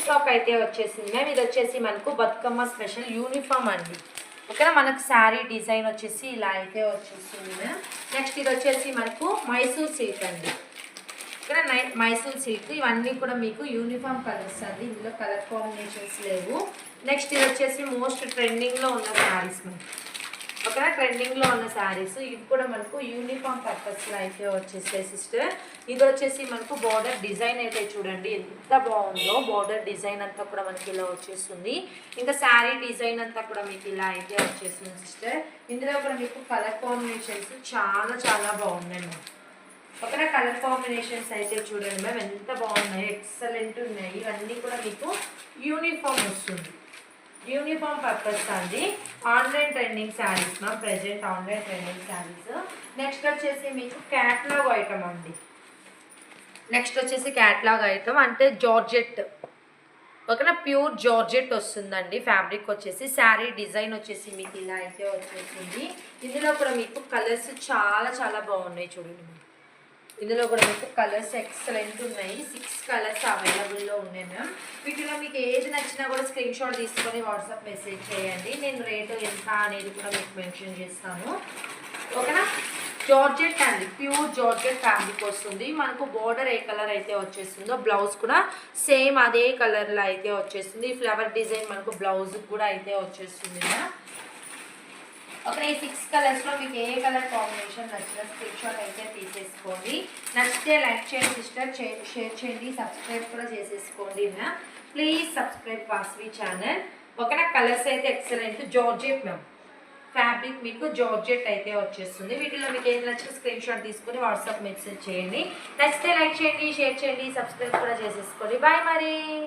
Stock అయితే వచ్చేసింది ma'am. ఇది వచ్చేసి మనకు బతుకమ్మ స్పెషల్ యూనిఫామ్ అండి. ఓకేనా, మనకు శారీ డిజైన్ వచ్చేసి ఇలా అయితే వచ్చేస్తుంది మ్యామ్. నెక్స్ట్ ఇది వచ్చేసి మనకు మైసూర్ సిల్క్ అండి. ఇక్కడ మైసూర్ సిల్క్ ఇవన్నీ కూడా మీకు యూనిఫామ్ కలర్స్ అండి, ఇందులో కలర్ కాంబినేషన్స్ లేవు. నెక్స్ట్ ఇది వచ్చేసి మోస్ట్ ట్రెండింగ్లో ఉన్న శారీస్ మ్యామ్. ఓకేనా, ట్రెండింగ్లో ఉన్న శారీస్ ఇవి కూడా మనకు యూనిఫామ్ పర్పస్లో అయితే వచ్చేసాయి సిస్టర్. ఇది వచ్చేసి మనకు బార్డర్ డిజైన్ అయితే చూడండి ఎంత బాగుందో. బార్డర్ డిజైన్ అంతా కూడా మనకి ఇలా వచ్చేస్తుంది. ఇంకా శారీ డిజైన్ అంతా కూడా మీకు ఇలా అయితే వచ్చేస్తుంది సిస్టర్. ఇందులో కూడా మీకు కలర్ కాంబినేషన్స్ చాలా చాలా బాగున్నాయి మ్యామ్. ఓకేనా, కలర్ కాంబినేషన్స్ అయితే చూడండి మ్యామ్ ఎంత బాగున్నాయి, ఎక్సలెంట్ ఉన్నాయి. ఇవన్నీ కూడా మీకు యూనిఫామ్ వస్తుంది, యూనిఫామ్ పర్పస్ అండి. Online trending saris ma'am, present online trending saris. Next వచ్చేసి మీకు క్యాట్లాగ్ ఐటమ్ అండి. నెక్స్ట్ వచ్చేసి క్యాట్లాగ్ ఐటమ్ అంటే జార్జెట్. ఓకేనా, ప్యూర్ జార్జెట్ వస్తుందండి. ఫ్యాబ్రిక్ వచ్చేసి శారీ డిజైన్ వచ్చేసి మీకు ఇలా అయితే వచ్చేసింది. ఇందులో కూడా మీకు కలర్స్ చాలా చాలా బాగున్నాయి చూడండి. ఇందులో కూడా మీకు కలర్స్ ఎక్సలెంట్ ఉన్నాయి. 6 కలర్స్ అవైలబుల్లో ఉన్నాయి మ్యామ్. వీటిలో మీకు ఏది నచ్చినా కూడా స్క్రీన్ షాట్ తీసుకొని వాట్సాప్ మెసేజ్ చేయండి. నేను రేటు ఎంత అనేది కూడా మీకు మెన్షన్ చేస్తాను. ఓకేనా, జార్జెట్ అండి, ప్యూర్ జార్జెట్ ఫ్యాబ్రిక్ వస్తుంది. మనకు బోర్డర్ ఏ కలర్ అయితే వచ్చేస్తుందో బ్లౌజ్ కూడా సేమ్ అదే కలర్లో అయితే వచ్చేస్తుంది. ఫ్లవర్ డిజైన్ మనకు బ్లౌజ్ కూడా అయితే వచ్చేస్తుంది మ్యామ్. ఓకే, ఈ 6 కలర్స్లో మీకు ఏ కలర్ కాంబినేషన్ నచ్చిన స్క్రీన్ షాట్ అయితే తీసేసుకోండి. నచ్చితే లైక్ చేయండి సిస్టర్, షేర్ చేయండి, సబ్స్క్రైబ్ కూడా చేసేసుకోండి ma'am. Please subscribe Vasavi channel. ఓకేనా, కలర్స్ అయితే ఎక్సలెంట్ జార్జెట్ మ్యామ్. ఫ్యాబ్రిక్ మీకు జార్జెట్ అయితే వచ్చేస్తుంది. వీటిలో మీకు ఏది నచ్చిన స్క్రీన్ షాట్ తీసుకొని వాట్సాప్ మెసేజ్ చేయండి. నచ్చితే లైక్ చేయండి, షేర్ చేయండి, సబ్స్క్రైబ్ కూడా చేసేసుకోండి. బాయ్ మరి.